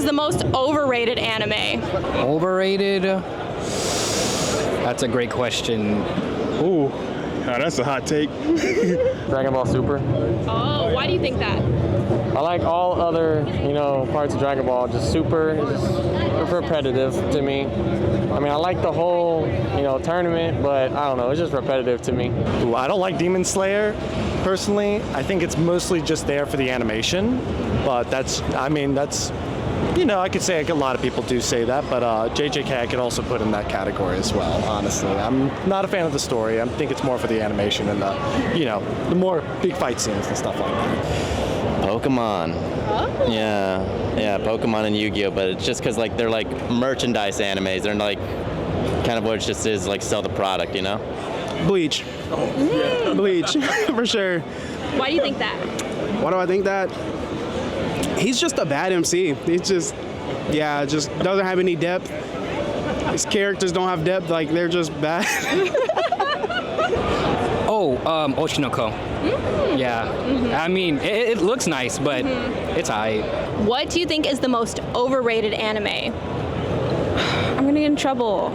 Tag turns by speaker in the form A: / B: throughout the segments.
A: is the most overrated anime?
B: Overrated? That's a great question.
C: Ooh, that's a hot take.
D: Dragon Ball Super.
A: Oh, why do you think that?
D: I like all other, parts of Dragon Ball. Just Super is just repetitive to me. I mean, I like the whole, tournament, but I don't know, it's just repetitive to me.
C: Ooh, I don't like Demon Slayer, personally. I think it's mostly just there for the animation, but I could say a lot of people do say that, but JJK I could also put in that category as well, honestly. I'm not a fan of the story. I think it's more for the animation and the more big fight scenes and stuff like that.
E: Pokemon.
A: Oh.
E: Yeah, Pokemon and Yu-Gi-Oh, but it's just because they're like merchandise animes. They're like kind of what it just is, like sell the product,
F: Bleach. Bleach, for sure.
A: Why do you think that?
F: Why do I think that? He's just a bad MC. He's just doesn't have any depth. His characters don't have depth, they're just bad.
B: Oshinoko. Yeah. I mean, it looks nice, but it's alright.
A: What do you think is the most overrated anime?
G: I'm gonna get in trouble.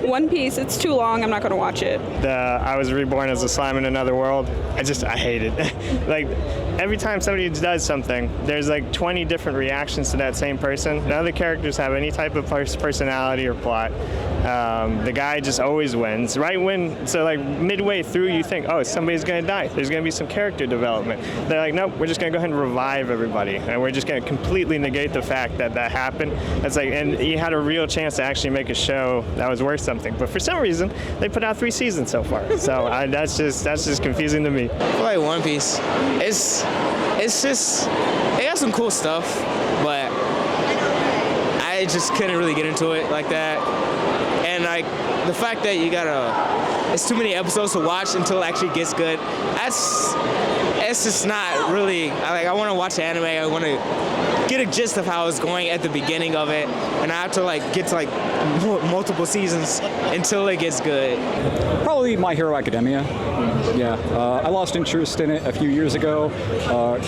G: One Piece, it's too long, I'm not gonna watch it.
C: I Was Reborn as a Slime in Another World. I hate it. Every time somebody does something, there's 20 different reactions to that same person. None of the characters have any type of personality or plot. The guy just always wins. Midway through you think, oh, somebody's gonna die. There's gonna be some character development. They're like, nope, we're just gonna go ahead and revive everybody. And we're just gonna completely negate the fact that happened. And you had a real chance to actually make a show that was worth something. But for some reason, they put out 3 seasons so far. So that's just confusing to me.
H: I like One Piece. It's just, it got some cool stuff, but I just couldn't really get into it like that. And the fact that it's too many episodes to watch until it actually gets good, it's just not really, I want to watch anime, I want to get a gist of how it's going at the beginning of it, and I have to get to multiple seasons until it gets good.
I: Probably My Hero Academia. Yeah, I lost interest in it a few years ago.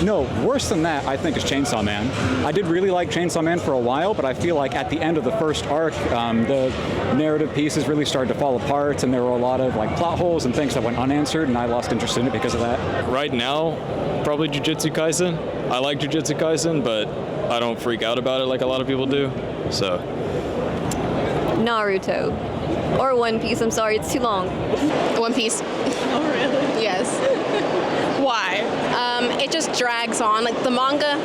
I: No, worse than that, I think, is Chainsaw Man. I did really like Chainsaw Man for a while, but I feel like at the end of the first arc, the narrative pieces really started to fall apart, and there were a lot of plot holes and things that went unanswered, and I lost interest in it because of that.
J: Right now, probably Jujutsu Kaisen. I like Jujutsu Kaisen, but I don't freak out about it like a lot of people do, so.
K: Naruto. Or One Piece, I'm sorry, it's too long.
L: One Piece.
A: Oh, really?
L: Yes.
A: Why?
L: It just drags on. The manga,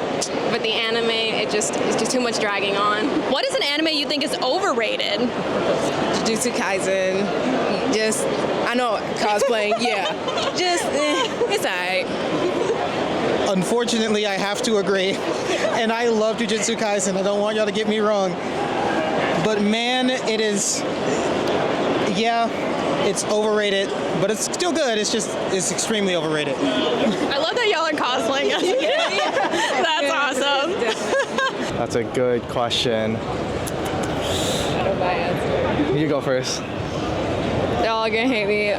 L: but the anime, it's just too much dragging on.
A: What is an anime you think is overrated?
M: Jujutsu Kaisen. I know cosplaying, yeah. It's alright.
N: Unfortunately, I have to agree. And I love Jujutsu Kaisen. I don't want y'all to get me wrong. But man, it is, it's overrated, but it's still good. It's extremely overrated.
A: I love that y'all are cosplaying us. That's awesome.
O: That's a good question.
G: I don't know my answer.
O: You go first.
G: They're all gonna hate me.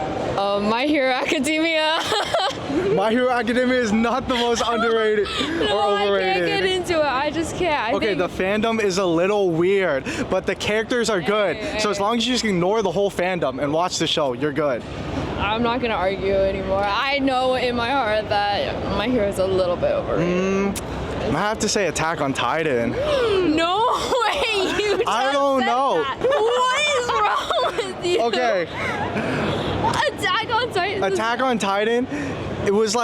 G: My Hero Academia.
O: My Hero Academia is not the most underrated or overrated.
G: I can't get into it. I just can't.
O: The fandom is a little weird, but the characters are good. So as long as you just ignore the whole fandom and watch the show, you're good.
G: I'm not gonna argue anymore. I know in my heart that My Hero is a little bit overrated.
O: I have to say Attack on Titan.
G: No way, you just
O: I don't know.
G: That. What is wrong with you?
O: Okay.
G: Attack on Titan.
O: Attack on Titan, it was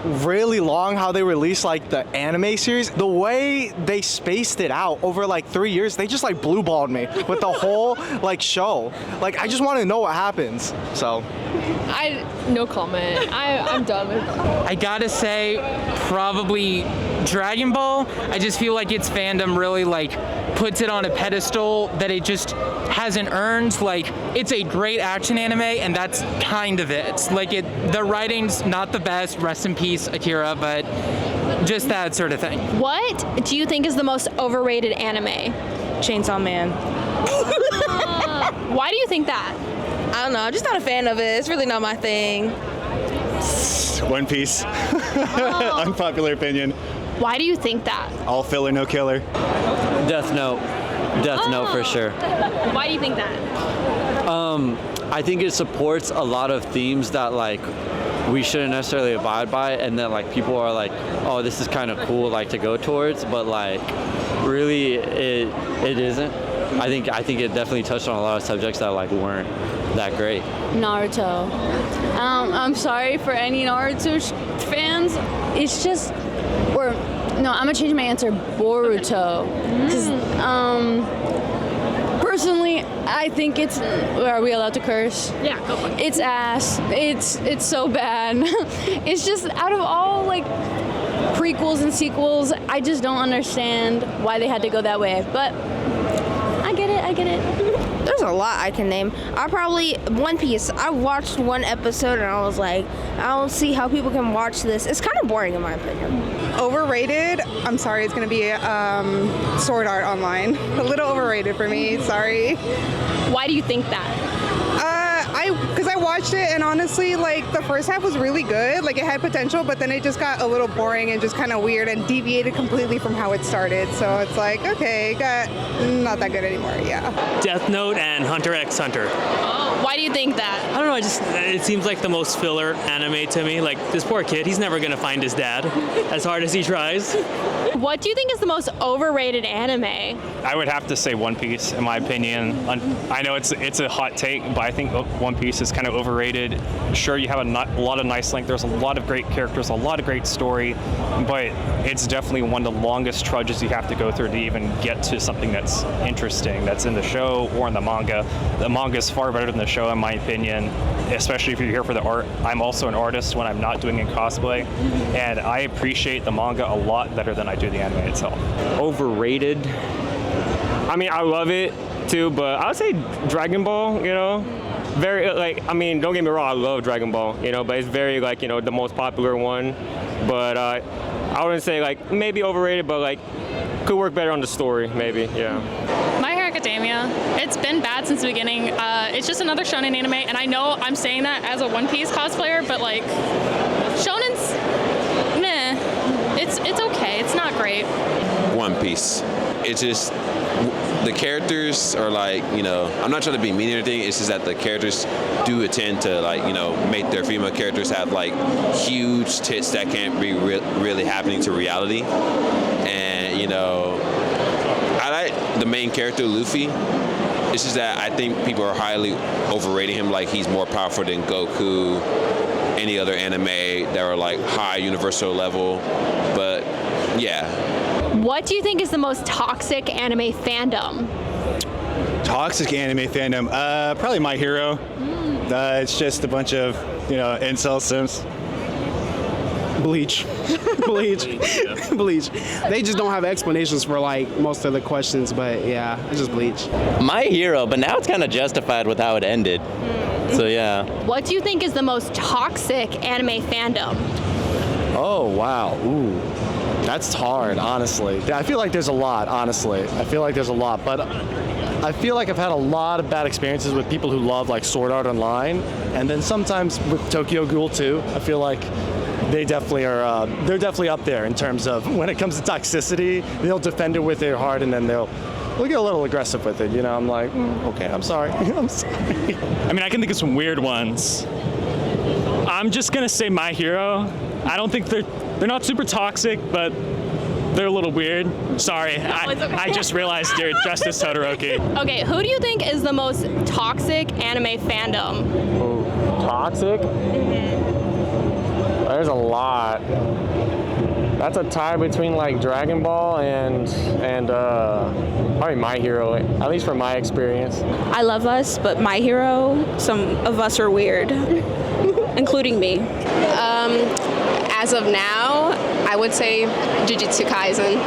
O: really long how they released the anime series. The way they spaced it out over 3 years, they just blue balled me with the whole show. I just want to know what happens. So
G: no comment. I'm done with it.
P: I gotta say, probably Dragon Ball. I just feel like its fandom really puts it on a pedestal that it just hasn't earned. It's a great action anime, and that's kind of it. The writing's not the best, rest in peace Akira, but just that sort of thing.
A: What do you think is the most overrated anime?
M: Chainsaw Man.
A: Why do you think that?
M: I don't know, I'm just not a fan of it. It's really not my thing.
C: One Piece.
A: Oh.
C: Unpopular opinion.
A: Why do you think that?
Q: All filler, no killer.
R: Death Note. Death Note for sure.
A: Why do you think that?
R: I think it supports a lot of themes that like we shouldn't necessarily abide by, and that like people are like, oh, this is kind of cool, like to go towards, but like really it isn't. I think it definitely touched on a lot of subjects that like weren't that great.
G: Naruto. I'm sorry for any Naruto fans. It's just, or no, I'm gonna change my answer. Boruto. 'Cause, personally, I think it's. Are we allowed to curse?
A: Yeah, go for it.
G: It's ass. It's so bad. It's just out of all like prequels and sequels, I just don't understand why they had to go that way. But I get it.
M: There's a lot I can name. One Piece. I watched one episode and I was like, I don't see how people can watch this. It's kind of boring in my opinion.
S: Overrated. I'm sorry, it's gonna be Sword Art Online. A little overrated for me. Sorry.
A: Why do you think that?
S: Because I watched it and honestly, like the first half was really good. Like it had potential, but then it just got a little boring and just kind of weird and deviated completely from how it started. So it's like, okay, got not that good anymore. Yeah.
T: Death Note and Hunter x Hunter.
A: Why do you think that?
T: I don't know. It seems like the most filler anime to me. Like this poor kid, he's never gonna find his dad, as hard as he tries.
A: What do you think is the most overrated anime?
U: I would have to say One Piece, in my opinion. I know it's a hot take, but I think One Piece is kind of overrated. Sure, you have a lot of nice length. There's a lot of great characters, a lot of great story, but it's definitely one of the longest trudges you have to go through to even get to something that's interesting, that's in the show or in the manga. The manga is far better than the show, in my opinion, especially if you're here for the art. I'm also an artist when I'm not doing it cosplay, and I appreciate the manga a lot better than I do the anime itself.
V: Overrated. I mean, I love it too, but I would say Dragon Ball, you know, very like, I mean, don't get me wrong, I love Dragon Ball, you know, but it's very like, you know, the most popular one. But I wouldn't say like maybe overrated, but like could work better on the story, maybe, yeah.
A: My Hero Academia. It's been bad since the beginning. It's just another shonen anime, and I know I'm saying that as a One Piece cosplayer, but like, shonen's, meh. It's okay. It's not great.
W: One Piece. It's just the characters are like, you know, I'm not trying to be mean or anything. It's just that the characters do tend to like, you know, make their female characters have like huge tits that can't be really happening to reality. And you know, I like the main character Luffy. It's just that I think people are highly overrating him. Like he's more powerful than Goku, any other anime that are like high universal level. But yeah.
A: What do you think is the most toxic anime fandom?
Q: Toxic anime fandom, probably My Hero. It's just a bunch of, you know, incel sims.
F: Bleach. Bleach. They just don't have explanations for like most of the questions, but yeah, it's just Bleach.
E: My Hero, but now it's kind of justified with how it ended. So yeah.
A: What do you think is the most toxic anime fandom?
X: Oh wow, ooh, that's hard, honestly. I feel like there's a lot, honestly. I feel like there's a lot, but I feel like I've had a lot of bad experiences with people who love like Sword Art Online, and then sometimes with Tokyo Ghoul too. I feel like they definitely are. They're definitely up there in terms of when it comes to toxicity. They'll defend it with their heart, and then they'll get a little aggressive with it. You know, I'm like, okay, I'm sorry. I'm sorry.
J: I mean, I can think of some weird ones. I'm just gonna say My Hero. I don't think they're not super toxic, but they're a little weird. Sorry, I just realized you're dressed as Todoroki.
A: Okay, who do you think is the most toxic anime fandom?
D: Oh, toxic? There's a lot. That's a tie between like Dragon Ball and probably My Hero, at least from my experience.
Y: I love us, but My Hero, some of us are weird, including me.
L: As of now, I would say Jujutsu Kaisen.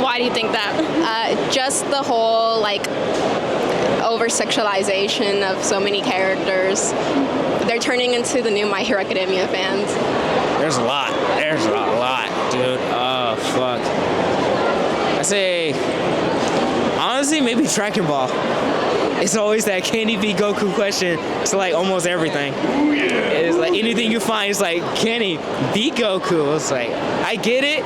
A: Why do you think that?
L: Just the whole like over-sexualization of so many characters. They're turning into the new My Hero Academia fans.
H: There's a lot, dude. Oh, fuck. I say, honestly, maybe Dragon Ball. It's always that can he beat Goku question. It's like almost everything. It's like anything you find is like, can he beat Goku? It's like, I get it.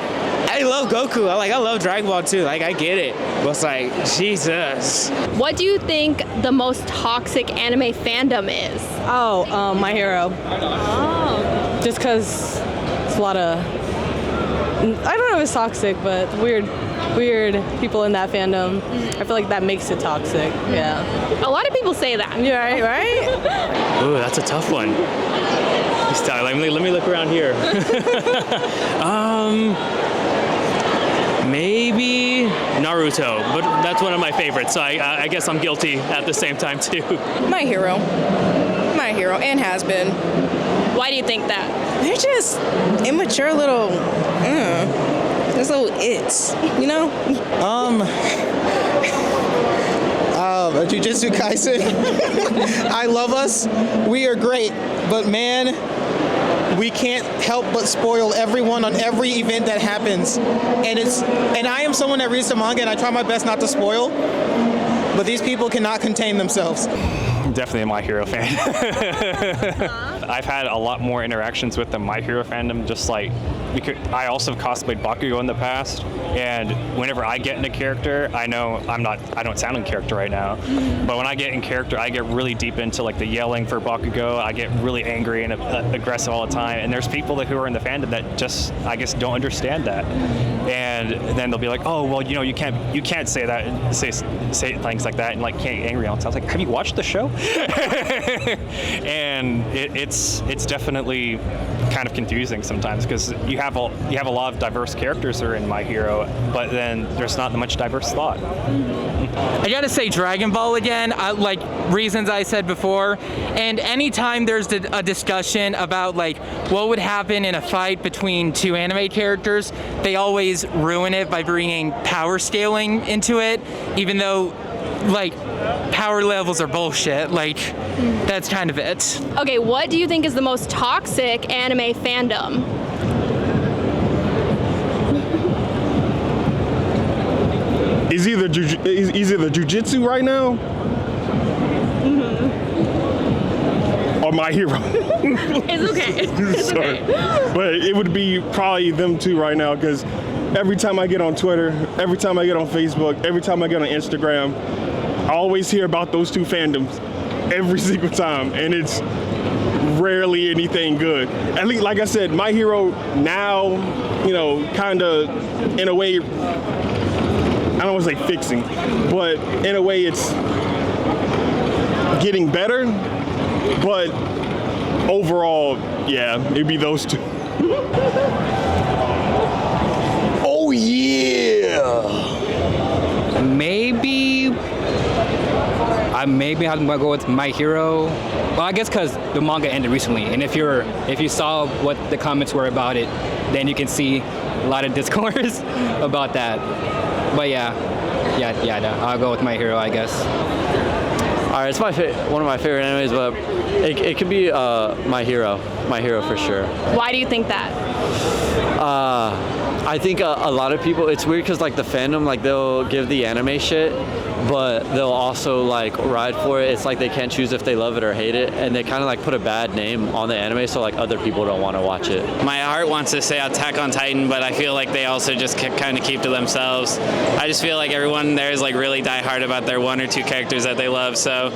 H: I love Goku. I love Dragon Ball too. Like, I get it. But it's like, Jesus.
L: What do you think the most toxic anime fandom is?
B: Oh, My Hero.
L: Oh.
B: Just because it's a lot of, I don't know if it's toxic, but weird people in that fandom. I feel like that makes it toxic. Yeah.
L: A lot of people say that.
B: Yeah, right?
T: Ooh, that's a tough one. Let me look around here. Maybe Naruto, but that's one of my favorites, so I guess I'm guilty at the same time too.
B: My Hero, and has been.
L: Why do you think that?
B: They're just immature little, just little its, you know?
I: Jujutsu Kaisen. I love us. We are great, but man, we can't help but spoil everyone on every event that happens. And I am someone that reads the manga and I try my best not to spoil, but these people cannot contain themselves.
U: Definitely a My Hero fan. I've had a lot more interactions with the My Hero fandom, just like, because I also cosplayed Bakugo in the past, and whenever I get in a character, I know I don't sound in character right now, but when I get in character, I get really deep into like the yelling for Bakugo. I get really angry and aggressive all the time, and there's people who are in the fandom that just, I guess, don't understand that, and then they'll be like, oh, well, you can't say that, and say things like that, and like can't get angry all the time. I was like, have you watched the show? And it's definitely kind of confusing sometimes, because you have a lot of diverse characters that are in My Hero, but then there's not much diverse thought.
P: I gotta say Dragon Ball again, like reasons I said before, and anytime there's a discussion about like what would happen in a fight between two anime characters, they always ruin it by bringing power scaling into it, even though like power levels are bullshit. Like, that's kind of it.
L: Okay, what do you think is the most toxic anime fandom?
K: Is either Jujutsu right now or My Hero.
L: It's okay. It's
K: Sorry.
L: okay.
K: But it would be probably them two right now, because every time I get on Twitter, every time I get on Facebook, every time I get on Instagram, I always hear about those two fandoms every single time, and it's rarely anything good. At least, like I said, My Hero now, kind of, in a way, I don't want to say fixing, but in a way it's getting better, but overall, yeah, it'd be those two.
I: Oh yeah!
N: Maybe I'm gonna go with My Hero. Well, I guess because the manga ended recently, and if you saw what the comments were about it, then you can see a lot of discourse about that. But yeah, I'll go with My Hero, I guess.
R: All right, it's one of my favorite animes, but it could be My Hero for sure.
L: Why do you think that?
R: I think a lot of people, it's weird because like the fandom, like they'll give the anime shit, but they'll also like ride for it. It's like they can't choose if they love it or hate it, and they kind of like put a bad name on the anime, so like other people don't want to watch it.
O: My heart wants to say Attack on Titan, but I feel like they also just kind of keep to themselves. I just feel like everyone there is like really diehard about their one or two characters that they love, so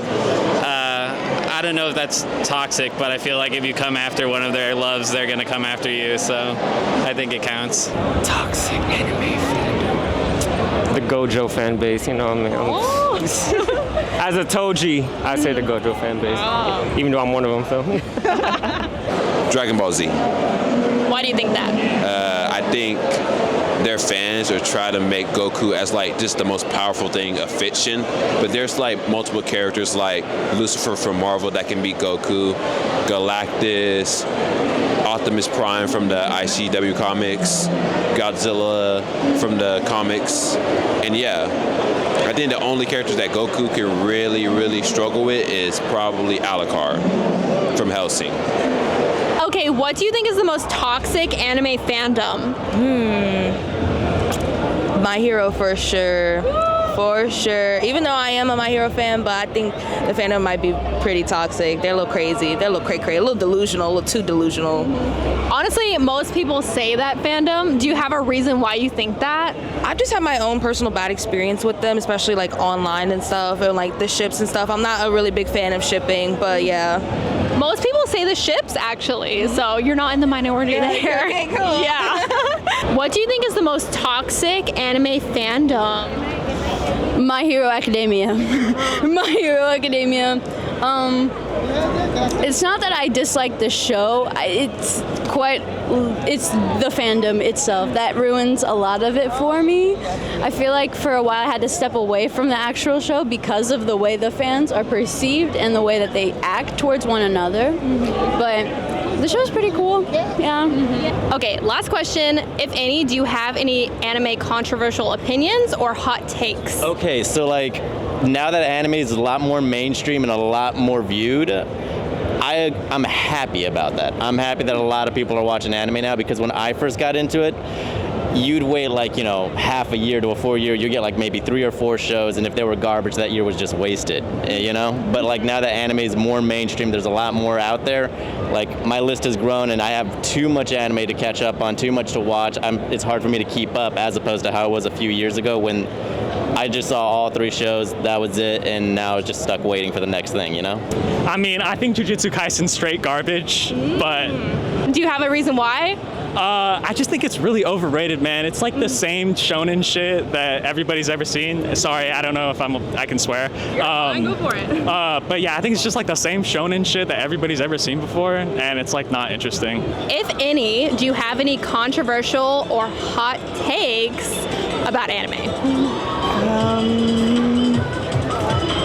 O: I don't know if that's toxic, but I feel like if you come after one of their loves, they're going to come after you, so I think it counts.
N: Toxic anime fandom.
V: The Gojo fan base, As a Toji, I say the Gojo fan base, even though I'm one of them, so.
W: Dragon Ball Z.
L: Why do you think that?
W: I think their fans are trying to make Goku as like just the most powerful thing of fiction, but there's like multiple characters like Lucifer from Marvel that can beat Goku, Galactus, Optimus Prime from the ICW comics, Godzilla from the comics, and yeah, I think the only characters that Goku can really, really struggle with is probably Alucard from Hellsing.
L: Okay, what do you think is the most toxic anime fandom?
B: My Hero for sure. For sure. Even though I am a My Hero fan, but I think the fandom might be pretty toxic. They're a little crazy. They're a little cray-cray, a little delusional, a little too delusional.
A: Honestly, most people say that fandom. Do you have a reason why you think that?
B: I just have my own personal bad experience with them, especially like online and stuff, and like the ships and stuff. I'm not a really big fan of shipping, but yeah.
A: Most people say the ships, actually, so you're not in the minority there.
B: Okay, cool.
A: Yeah. What do you think is the most toxic anime fandom?
C: My Hero Academia. My Hero Academia. It's not that I dislike the show. It's the fandom itself that ruins a lot of it for me. I feel like for a while I had to step away from the actual show because of the way the fans are perceived and the way that they act towards one another. But the show's pretty cool. Yeah.
A: Okay, last question. If any, do you have any anime controversial opinions or hot takes?
E: Okay, so like now that anime is a lot more mainstream and a lot more viewed, I'm happy about that. I'm happy that a lot of people are watching anime now, because when I first got into it, you'd wait like, half a year to a full year, you get like maybe 3 or 4 shows, and if they were garbage, that year was just wasted, But like now that anime is more mainstream, there's a lot more out there. Like my list has grown and I have too much anime to catch up on, too much to watch. It's hard for me to keep up, as opposed to how it was a few years ago when I just saw all 3 shows, that was it, and now it's just stuck waiting for the next thing,
J: I mean, I think Jujutsu Kaisen's straight garbage, but...
A: Do you have a reason why?
J: I just think it's really overrated, man. It's like the same shonen shit that everybody's ever seen. Sorry, I don't know if I can swear.
A: Go for it.
J: But yeah, I think it's just like the same shonen shit that everybody's ever seen before, and it's like not interesting.
A: If any, do you have any controversial or hot takes about anime?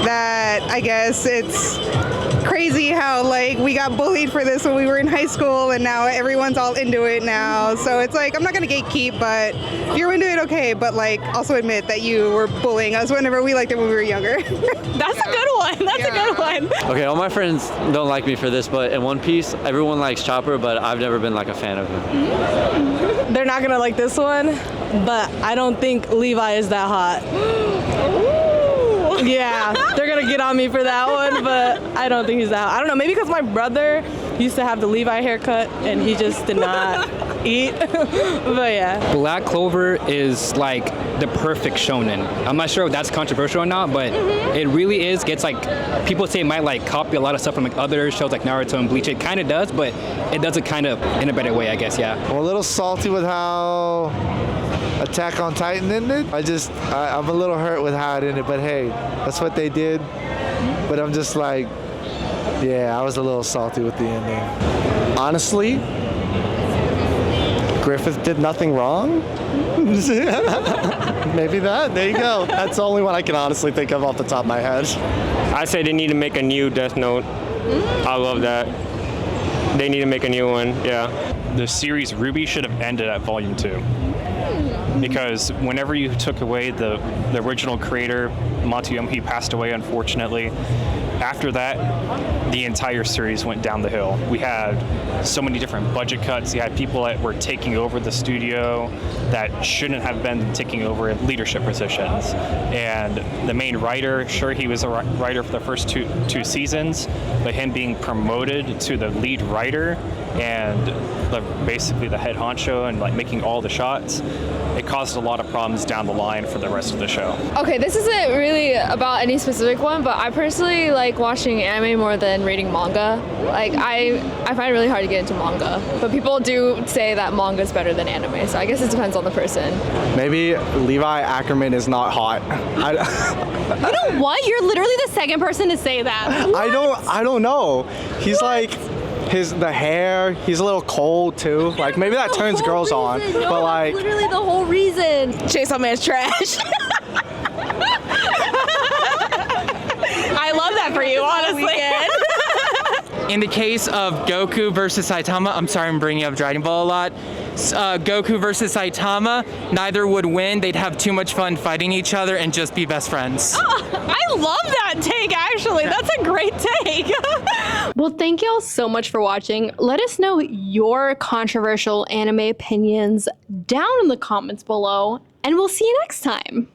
G: That I guess it's crazy how like we got bullied for this when we were in high school, and now everyone's all into it now. So it's like, I'm not gonna gatekeep, but if you're into it, okay, but like also admit that you were bullying us whenever we liked it when we were younger.
A: That's a good one. That's a good one.
R: Okay, all my friends don't like me for this, but in One Piece, everyone likes Chopper, but I've never been like a fan of him.
B: They're not gonna like this one, but I don't think Levi is that hot. Yeah, they're gonna get on me for that one, but I don't think he's that hot. I don't know, maybe because my brother used to have the Levi haircut and he just did not eat. But yeah.
N: Black Clover is like the perfect shonen. I'm not sure if that's controversial or not, but it really is. Gets like, people say it might like copy a lot of stuff from like other shows like Naruto and Bleach. It kind of does, but it does it kind of in a better way, I guess, yeah.
M: I'm a little salty with how Attack on Titan ended. I'm a little hurt with how it ended, but hey, that's what they did. But I'm just like, yeah, I was a little salty with the ending.
X: Honestly, Griffith did nothing wrong. Maybe that. There you go. That's the only one I can honestly think of off the top of my head.
V: I say they need to make a new Death Note. I love that. They need to make a new one, yeah.
U: The series Ruby should have ended at Volume 2. Because whenever you took away the original creator, Matsuyomi, he passed away, unfortunately. After that, the entire series went down the hill. We had so many different budget cuts. You had people that were taking over the studio that shouldn't have been taking over leadership positions. And the main writer, sure, he was a writer for the first two seasons, but him being promoted to the lead writer and basically the head honcho and like making all the shots, it caused a lot of problems down the line for the rest of the show.
Q: Okay, this isn't really about any specific one, but I personally like watching anime more than reading manga. Like I find it really hard to get into manga, but people do say that manga is better than anime, so I guess it depends on the person.
X: Maybe Levi Ackerman is not hot.
A: You know what? You're literally the second person to say that. What?
X: I don't know. He's like, the hair, he's a little cold too. Like maybe that turns girls on, but like
A: literally the whole reason.
B: Chainsaw Man's trash.
A: I love that for you, honestly.
P: In the case of Goku versus Saitama, I'm sorry I'm bringing up Dragon Ball a lot. Goku versus Saitama, neither would win. They'd have too much fun fighting each other and just be best friends.
A: Oh, I love that take, actually. That's a great take. Well, thank y'all so much for watching. Let us know your controversial anime opinions down in the comments below, and we'll see you next time.